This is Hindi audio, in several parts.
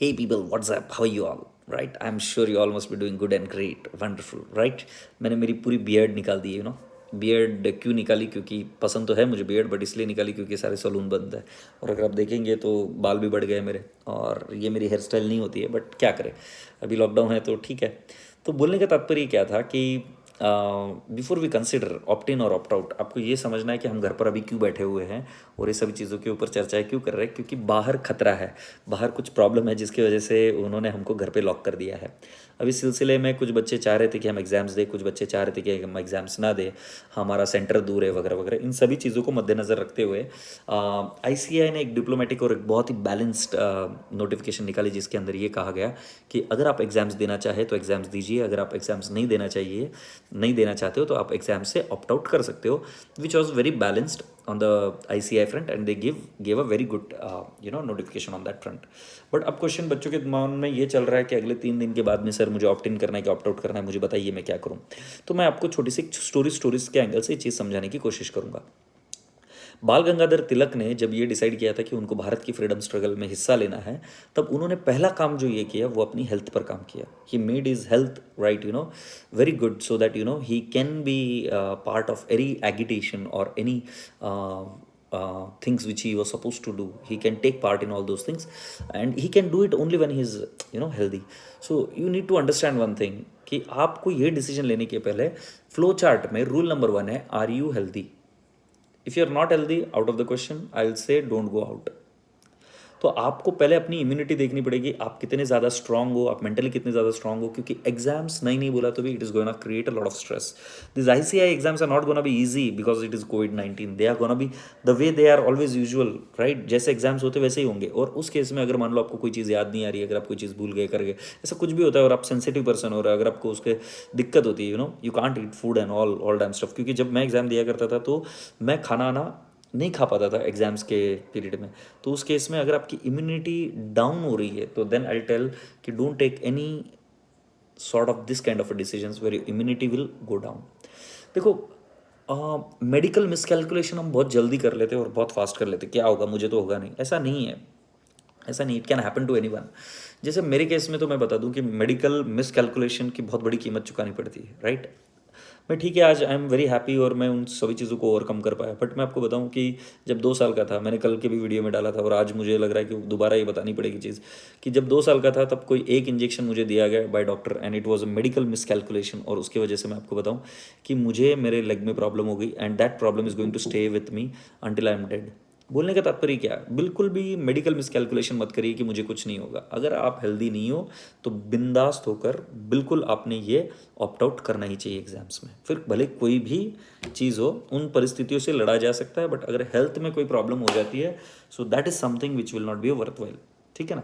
Hey people, what's up? How are you all? Right? I'm sure you all must be doing good and great, wonderful, right? मैंने मेरी पूरी बियर्ड निकाल दी है, बियर्ड क्यों निकाली? क्योंकि पसंद तो है मुझे बियर्ड, बट इसलिए निकाली क्योंकि सारे सलून बंद है। और अगर आप देखेंगे तो बाल भी बढ़ गए मेरे, और ये मेरी हेयर स्टाइल नहीं होती है, बट क्या करें, अभी लॉकडाउन है तो ठीक है। तो बोलने का तात्पर्य क्या था कि before we consider opt in और ऑप्ट आउट, आपको ये समझना है कि हम घर पर अभी क्यों बैठे हुए हैं और ये सभी चीज़ों के ऊपर चर्चाएं क्यों कर रहे हैं। क्योंकि बाहर खतरा है, बाहर कुछ प्रॉब्लम है जिसकी वजह से उन्होंने हमको घर पे लॉक कर दिया है। अब इस सिलसिले में कुछ बच्चे चाह रहे थे कि हम एग्ज़ाम्स दें, कुछ बच्चे चाह रहे थे कि हम एग्ज़ाम्स ना दें, हमारा सेंटर दूर है वगैरह वगैरह। इन सभी चीज़ों को मद्देनज़र रखते हुए आईसीएआई ने एक डिप्लोमेटिक और एक बहुत ही बैलेंस्ड नोटिफिकेशन निकाली, जिसके अंदर ये कहा गया कि अगर आप एग्ज़ाम्स देना चाहे तो एग्ज़ाम्स दीजिए, अगर आप एग्ज़ाम्स नहीं देना चाहते हो तो आप एग्ज़ाम से ऑप्ट आउट कर सकते हो, which was very balanced on the ICI front, and they gave a very good notification on that front. But अब क्वेश्चन बच्चों के दिमाग में ये चल रहा है कि अगले 3 दिन के बाद में सर मुझे ऑप्ट इन करना है कि ऑप्ट आउट करना है, मुझे बताइए मैं क्या करूँ। तो मैं आपको छोटी सी स्टोरीज के एंगल से ये चीज़ समझाने की कोशिश करूँगा। बाल गंगाधर तिलक ने जब ये डिसाइड किया था कि उनको भारत की फ्रीडम स्ट्रगल में हिस्सा लेना है, तब उन्होंने पहला काम जो ये किया वो अपनी हेल्थ पर काम किया। He made is health right, very good, so that he can be part of any agitation और any things which he was supposed to do. He can take part in all those things, and he can do it only when he is healthy. So you need to understand one thing, कि आपको ये डिसीजन लेने के पहले फ्लो चार्ट में रूल नंबर 1 है, are you healthy? If you are not healthy, out of the question, I will say don't go out. तो आपको पहले अपनी इम्यूनिटी देखनी पड़ेगी, आप कितने ज़्यादा स्ट्रांग हो, आप मेंटली कितने ज़्यादा स्ट्रांग हो, क्योंकि एग्जाम्स नहीं बोला तो भी it is gonna create a lot of stress. This ICI exams are not gonna be easy because it is कोविड-19, they are gonna be the way they are always usual, right? जैसे एग्जाम्स होते वैसे ही होंगे। और उस केस में अगर मान लो आपको कोई चीज़ याद नहीं आ रही है, अगर आप कोई चीज़ भूल गए, कर गए, ऐसा कुछ भी होता है, और आप सेंसिटिव पर्सन हो रहा है, अगर आपको उसके दिक्कत होती है, you can't eat food and all dam stuff. क्योंकि जब मैं एग्जाम दिया करता था तो मैं खाना आना नहीं खा पाता था एग्जाम्स के पीरियड में। तो उस केस में अगर आपकी इम्यूनिटी डाउन हो रही है तो देन आई टेल कि don't take any sort of this kind of decisions where your immunity will go down. देखो, मेडिकल मिसकैलकुलेशन हम बहुत जल्दी कर लेते हैं और बहुत फास्ट कर लेते हैं, क्या होगा, मुझे तो होगा नहीं, ऐसा नहीं है, ऐसा नहीं। It can happen to anyone. जैसे मेरे केस में तो मैं बता दूं कि मेडिकल मिसकैलकुलेशन की बहुत बड़ी कीमत चुकानी पड़ती है, राइट? मैं ठीक है, आज आई एम वेरी हैप्पी और मैं उन सभी चीज़ों को ओवरकम कर पाया। बट मैं आपको बताऊं कि जब 2 साल का था, मैंने कल के भी वीडियो में डाला था और आज मुझे लग रहा है कि दोबारा ये बतानी पड़ेगी चीज़, कि जब 2 साल का था तब कोई एक इंजेक्शन मुझे दिया गया by doctor, and it was a medical miscalculation, और उसकी वजह से मैं आपको बताऊं कि मुझे मेरे लेग में प्रॉब्लम हो गई, and that problem is going to stay with me until I am dead. बोलने का तात्पर्य क्या है? बिल्कुल भी मेडिकल मिसकैलकुलेशन मत करिए कि मुझे कुछ नहीं होगा। अगर आप हेल्दी नहीं हो तो बिंदास्त होकर बिल्कुल आपने ये ऑप्ट आउट करना ही चाहिए एग्जाम्स में। फिर भले कोई भी चीज़ हो, उन परिस्थितियों से लड़ा जा सकता है, बट अगर हेल्थ में कोई प्रॉब्लम हो जाती है, so that is something which will not be worthwhile. ठीक है ना?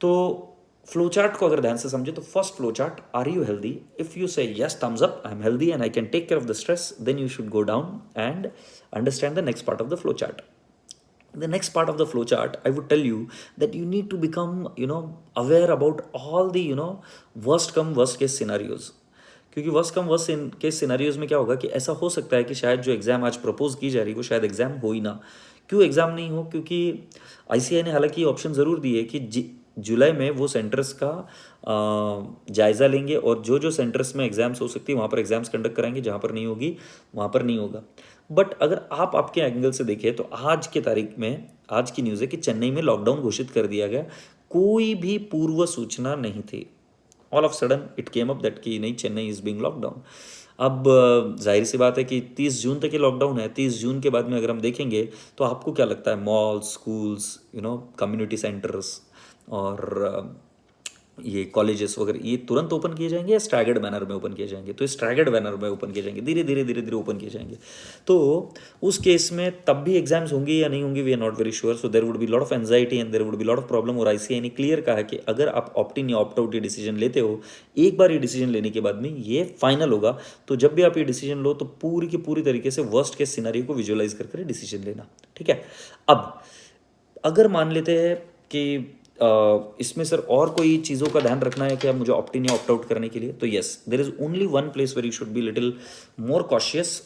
तो फ्लो चार्ट को अगर ध्यान से समझे तो first flow chart, are you healthy? If you say yes, thumbs up, I am healthy and I can take care of the stress, then you should go down and understand the next part of the flow chart. The next part of the flow chart, I would tell you that you need to become aware about all the worst come worst case scenarios. क्योंकि वर्स्ट कम वर्स्ट केस सिनारियोज में क्या होगा कि ऐसा हो सकता है कि शायद जो एग्ज़ाम आज प्रपोज की जा रही है वो शायद एग्ज़ाम हो ही ना। क्यों एग्ज़ाम नहीं हो? क्योंकि आईसीआई ने हालांकि ऑप्शन ज़रूर दिए कि जुलाई में वो सेंटर्स का जायज़ा लेंगे और जो जो सेंटर्स में एग्ज़ाम्स हो सकती है वहाँ पर एग्ज़ाम्स कंडक्ट कराएंगे, जहाँ पर नहीं होगी वहाँ पर नहीं होगा। बट अगर आप आपके एंगल से देखें तो आज के तारीख में आज की न्यूज़ है कि चेन्नई में लॉकडाउन घोषित कर दिया गया, कोई भी पूर्व सूचना नहीं थी। All of sudden it came up that कि नहीं, चेन्नई इज़ बिंग लॉकडाउन। अब जाहिर सी बात है कि 30 जून तक ये लॉकडाउन है। 30 जून के बाद में अगर हम देखेंगे तो आपको क्या लगता है, मॉल्स, स्कूल्स, कम्युनिटी सेंटर्स और ये कॉलेजेस वगैरह ये तुरंत ओपन किए जाएंगे या स्ट्रैगर्ड बैनर में ओपन किए जाएंगे? तो स्ट्रैगर्ड बैनर में ओपन किए जाएंगे, धीरे धीरे धीरे धीरे ओपन किए जाएंगे। तो उस केस में तब भी एग्जाम्स होंगे या नहीं होंगे, we are not very sure. So there would be lot of anxiety and there would be lot of problem. और आईसीआई ने क्लियर कहा है कि अगर आप ऑप्ट इन या ऑप्ट आउट ये डिसीजन लेते हो, एक बार ये डिसीजन लेने के बाद में ये फाइनल होगा। तो जब भी आप ये डिसीजन लो तो पूरी की पूरी तरीके से वर्स्ट केस सिनेरियो को विजुअलाइज करके डिसीजन लेना। ठीक है? अब अगर मान लेते हैं कि इसमें सर और कोई चीज़ों का ध्यान रखना है क्या मुझे ऑप्ट इन या ऑप्ट आउट करने के लिए, तो yes, there is only one place where you should be little more cautious,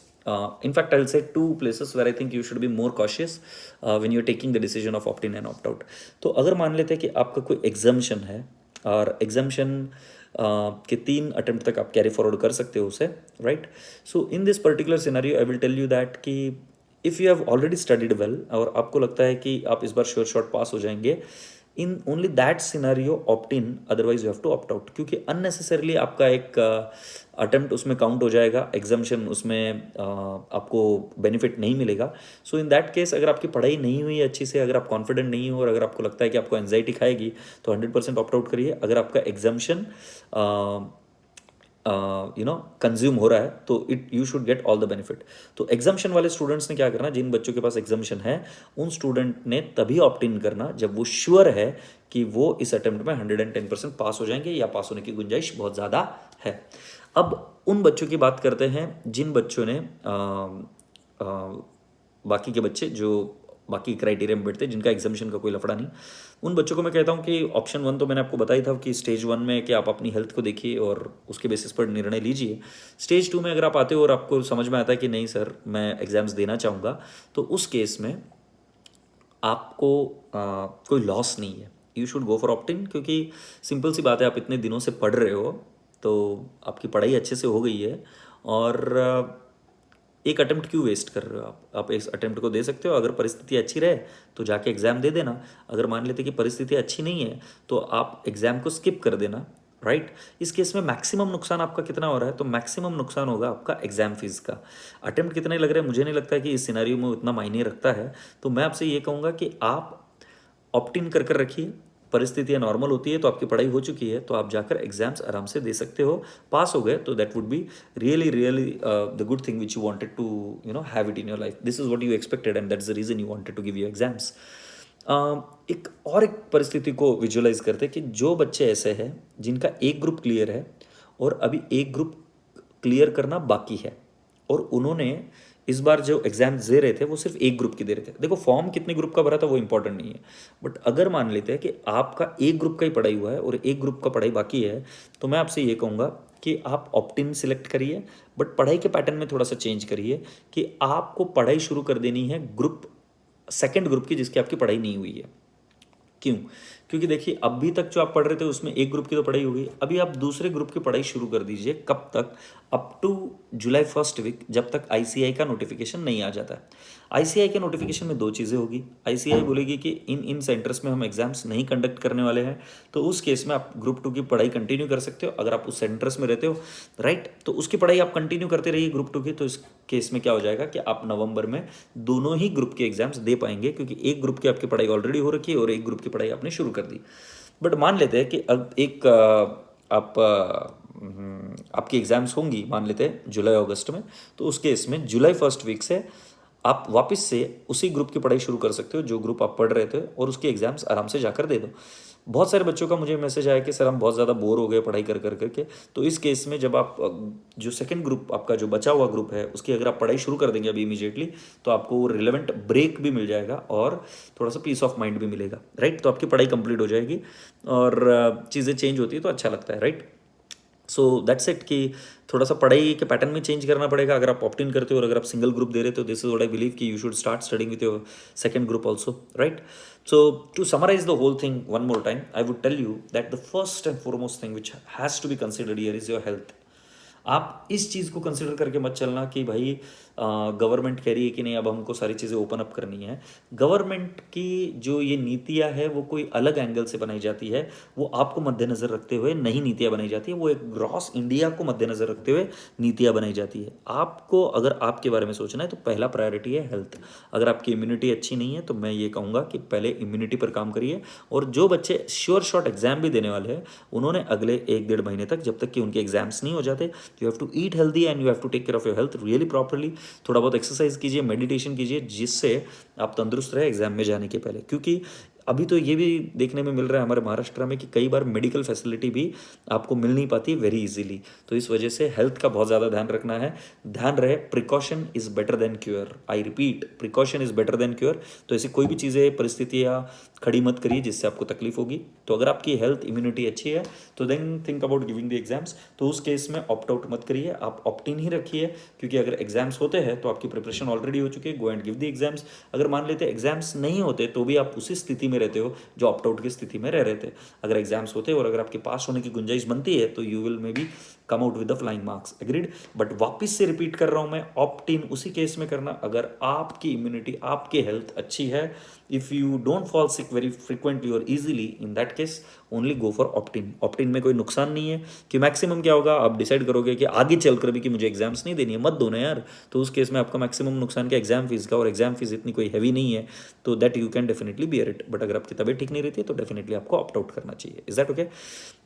In fact, I'll say two places where I think you should be more cautious when you're taking the decision of opt in and opt out. तो अगर मान लेते हैं कि आपका कोई एग्जाम्शन है और एग्जाम्शन के 3 अटेम्प्ट तक आप कैरी फॉरवर्ड कर सकते हो उसे, right. So in this particular scenario I will tell you that कि if you have already studied well और आपको लगता है कि आप इस बार श्योर शॉट पास हो जाएंगे, in only that scenario opt in, otherwise you have to opt out, क्योंकि अननेसेसरली आपका एक अटेम्प्ट उसमें काउंट हो जाएगा, एग्जाम्शन उसमें आपको बेनिफिट नहीं मिलेगा. सो इन दैट केस अगर आपकी पढ़ाई नहीं हुई अच्छी से, अगर आप कॉन्फिडेंट नहीं हो और अगर आपको लगता है कि आपको एंजाइटी खाएगी, तो 100% ऑप्ट आउट करिए. अगर आपका एग्जाम्शन कंज्यूम हो रहा है तो it you should get all the benefit. तो एग्जाम्शन वाले स्टूडेंट्स ने क्या करना, जिन बच्चों के पास एग्जाम्शन है उन स्टूडेंट ने तभी ऑप्ट इन करना जब वो श्योर है कि वो इस अटेम्प्ट में 110% पास हो जाएंगे या पास होने की गुंजाइश बहुत ज़्यादा है. अब उन बच्चों की बात करते हैं जिन बच्चों ने बाकी के बच्चे जो बाकी क्राइटेरिया में बैठते हैं, जिनका एग्जामिशन का कोई लफड़ा नहीं, उन बच्चों को मैं कहता हूँ कि ऑप्शन 1 तो मैंने आपको बताया था कि स्टेज 1 में कि आप अपनी हेल्थ को देखिए और उसके बेसिस पर निर्णय लीजिए. स्टेज 2 में अगर आप आते हो और आपको समझ में आता है कि नहीं सर मैं एग्ज़ाम्स देना चाहूँगा, तो उस केस में आपको कोई लॉस नहीं है. You should go for opt इन, क्योंकि सिंपल सी बात है, आप इतने दिनों से पढ़ रहे हो तो आपकी पढ़ाई अच्छे से हो गई है और एक अटेम्प्ट क्यों वेस्ट कर रहे हो आप इस अटेम्प्ट को दे सकते हो. अगर परिस्थिति अच्छी रहे तो जाके एग्ज़ाम दे देना. अगर मान लेते कि परिस्थिति अच्छी नहीं है तो आप एग्ज़ाम को स्किप कर देना, राइट. इस केस में मैक्सिमम नुकसान आपका कितना हो रहा है, तो मैक्सिमम नुकसान होगा आपका एग्जाम फीस का. अटेम्प्ट कितने लग रहे हैं मुझे नहीं लगता है कि इस सिनारियो में उतना मायने रखता है. तो मैं आपसे ये कहूँगा कि आप ऑप्ट इन कर रखिए. परिस्थितियाँ नॉर्मल होती है तो आपकी पढ़ाई हो चुकी है तो आप जाकर एग्जाम्स आराम से दे सकते हो. पास हो गए तो that would be really really the good thing which you wanted to have it in your life. This is what you expected and that's the reason you wanted to give you exams. एक परिस्थिति को विजुअलाइज करते कि जो बच्चे ऐसे हैं जिनका एक ग्रुप क्लियर है और अभी एक ग्रुप क्लियर करना बाकी है, और उन्होंने इस बार जो एग्जाम दे रहे थे वो सिर्फ एक ग्रुप की दे रहे थे. देखो फॉर्म कितने ग्रुप का भरा था वो इंपॉर्टेंट नहीं है, बट अगर मान लेते हैं कि आपका एक ग्रुप का ही पढ़ाई हुआ है और एक ग्रुप का पढ़ाई बाकी है, तो मैं आपसे ये कहूँगा कि आप ऑप्ट इन सिलेक्ट करिए, बट पढ़ाई के पैटर्न में थोड़ा सा चेंज करिए कि आपको पढ़ाई शुरू कर देनी है ग्रुप सेकेंड ग्रुप की जिसकी आपकी पढ़ाई नहीं हुई है. क्यों? क्योंकि देखिए अभी तक जो आप पढ़ रहे थे उसमें एक ग्रुप की तो पढ़ाई हो गई, अभी आप दूसरे ग्रुप की पढ़ाई शुरू कर दीजिए. कब तक? Up to July first week, जब तक आईसीआई का नोटिफिकेशन नहीं आ जाता है. आईसीआई के नोटिफिकेशन में दो चीज़ें होगी. आईसीआई बोलेगी कि इन सेंटर्स में हम एग्जाम्स नहीं कंडक्ट करने वाले हैं, तो उस केस में आप ग्रुप 2 की पढ़ाई कंटिन्यू कर सकते हो अगर आप उस सेंटर्स में रहते हो, राइट. तो उसकी पढ़ाई आप कंटिन्यू करते रहिए ग्रुप 2 की. तो इस केस में क्या हो जाएगा कि आप नवंबर में दोनों ही ग्रुप के एग्जाम्स दे पाएंगे, क्योंकि एक ग्रुप की आपकी पढ़ाई ऑलरेडी हो रखी है और एक ग्रुप की पढ़ाई आपने शुरू कर दी. बट मान लेते हैं कि अब एक आपकी एग्ज़ाम्स होंगी मान लेते हैं जुलाई अगस्त में, तो उस केस में जुलाई फर्स्ट वीक से आप वापस से उसी ग्रुप की पढ़ाई शुरू कर सकते हो जो ग्रुप आप पढ़ रहे थे, और उसके एग्ज़ाम्स आराम से जाकर दे दो. बहुत सारे बच्चों का मुझे मैसेज आया कि सर हम बहुत ज़्यादा बोर हो गए पढ़ाई कर करके. तो इस केस में जब आप जो सेकंड ग्रुप आपका जो बचा हुआ ग्रुप है उसकी अगर आप पढ़ाई शुरू कर देंगे अभी इमीडिएटली, तो आपको वो रिलेवेंट ब्रेक भी मिल जाएगा और थोड़ा सा पीस ऑफ माइंड भी मिलेगा, राइट. तो आपकी पढ़ाई कंप्लीट हो जाएगी और चीज़ें चेंज होती है तो अच्छा लगता है, राइट. सो दैट्स इट कि थोड़ा सा पढ़ाई के पैटर्न में चेंज करना पड़ेगा अगर आप ऑप्ट इन करते हो और अगर आप सिंगल ग्रुप दे रहे हो. This is what I believe कि you should start studying with your second group also, right. So to summarize the whole thing one more time, I would tell you that the first and foremost thing which has to be considered here is your health. आप इस चीज़ को कंसिडर करके मत चलना कि भाई गवर्नमेंट कह रही है कि नहीं अब हमको सारी चीज़ें ओपन अप करनी है. गवर्नमेंट की जो ये नीतियाँ है वो कोई अलग एंगल से बनाई जाती है, वो आपको मद्देनज़र रखते हुए नहीं नीतियाँ बनाई जाती है, वो एक ग्रॉस इंडिया को मद्देनज़र रखते हुए नीतियाँ बनाई जाती है. आपको अगर आपके बारे में सोचना है तो पहला प्रायोरिटी है हेल्थ. अगर आपकी इम्यूनिटी अच्छी नहीं है तो मैं ये कहूँगा कि पहले इम्यूनिटी पर काम करिए. और जो बच्चे श्योर शॉट एग्जाम भी देने वाले हैं उन्होंने अगले 1-1.5 महीने तक, जब तक कि उनके एग्जाम्स नहीं हो जाते, you have to eat healthy and you have to take care of your health really properly. थोड़ा बहुत एक्सरसाइज कीजिए, मेडिटेशन कीजिए, जिससे आप तंदुरुस्त रहे एग्जाम में जाने के पहले. क्योंकि अभी तो ये भी देखने में मिल रहा है हमारे महाराष्ट्र में कि कई बार मेडिकल फैसिलिटी भी आपको मिल नहीं पाती वेरी इजीली. तो इस वजह से हेल्थ का बहुत ज़्यादा ध्यान रखना है. ध्यान रहे precaution is better than cure. I repeat, precaution is better than cure. तो ऐसी कोई भी चीज़ें परिस्थितियाँ खड़ी मत करिए जिससे आपको तकलीफ होगी। तो अगर आपकी हेल्थ इम्यूनिटी अच्छी है तो then think about giving the exams. तो उस केस में ऑप्ट आउट मत करिए, आप ऑप्ट इन ही रखिए, क्योंकि अगर एग्जाम्स होते हैं तो आपकी प्रिपरेशन ऑलरेडी हो चुकी है, go and give the exams. अगर मान लेते एग्जाम्स नहीं होते तो भी आप उसी स्थिति में रहते हो जो ऑप्ट आउट की स्थिति में रह रहे थे। अगर एग्जाम्स होते और अगर आपके पास होने की गुंजाइश बनती है तो you will may be come out with the flying marks, agreed. But वापस से रिपीट कर रहा हूं मैं, ऑप्ट इन उसी केस में करना अगर आपकी इम्यूनिटी, आपकी हेल्थ अच्छी है। If you don't fall sick very frequently और easily, in that case only go for opt in. Opt in में कोई नुकसान नहीं है कि मैक्सिमम क्या होगा, आप डिसाइड करोगे कि आगे चलकर भी कि मुझे एग्जाम्स नहीं देनी है, मत दो ना यार। तो उस केस में आपका मैक्सिमम नुकसान क्या, एग्जाम फीस का, और एग्जाम फीस इतनी कोई हैवी नहीं है, तो that you can definitely bear it. But अगर आपकी तबीयत ठीक नहीं रहती है तो डेफिनेटली आपको ऑप्ट आउट करना चाहिए। Is that okay?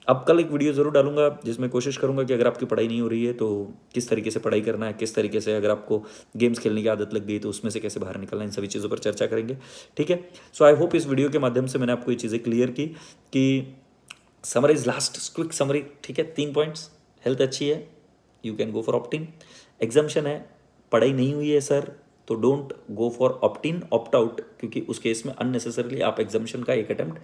अब कल एक वीडियो ज़रूर डालूंगा जिसमें कोशिश करूंगा कि अगर आपकी पढ़ाई नहीं हो रही है तो किस तरीके से पढ़ाई करना है, किस तरीके से अगर आपको गेम्स खेलने की आदत लग गई तो उसमें से कैसे बाहर निकलना है, इन सभी चीज़ों पर चर्चा करेंगे, ठीक है। सो आई होप इस वीडियो के माध्यम से मैंने आपको ये चीज़ें क्लियर की कि समराइज लास्ट क्विक समरी, ठीक है। 3 पॉइंट्स, हेल्थ अच्छी है, you can go for opt in. Exemption है, पढ़ाई नहीं हुई है सर, तो don't go for opt in, opt out, क्योंकि उस केस में अननेसेसरली आप एग्जाम्शन का एक अटेम्प्ट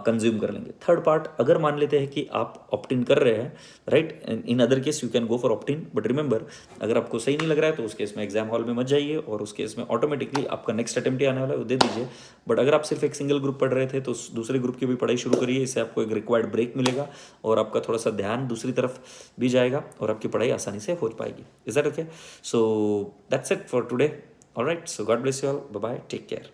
कंज्यूम कर लेंगे। थर्ड पार्ट, अगर मान लेते हैं कि आप ऑप्ट इन कर रहे हैं, right, in other case you can go for opt in, but remember अगर आपको सही नहीं लग रहा है तो उस केस में एग्जाम हॉल में मत जाइए, और उस केस में ऑटोमेटिकली आपका नेक्स्ट अटेम्प्ट ही आने वाला है, वो दे दीजिए। बट अगर आप सिर्फ एक सिंगल ग्रुप पढ़ रहे थे तो दूसरे ग्रुप की भी पढ़ाई शुरू करिए, इससे आपको एक रिक्वायर्ड ब्रेक मिलेगा और आपका थोड़ा सा ध्यान दूसरी तरफ भी जाएगा और आपकी पढ़ाई आसानी से हो पाएगी। Is that okay? So that's it for today. Alright, so God bless you all, bye bye, take care.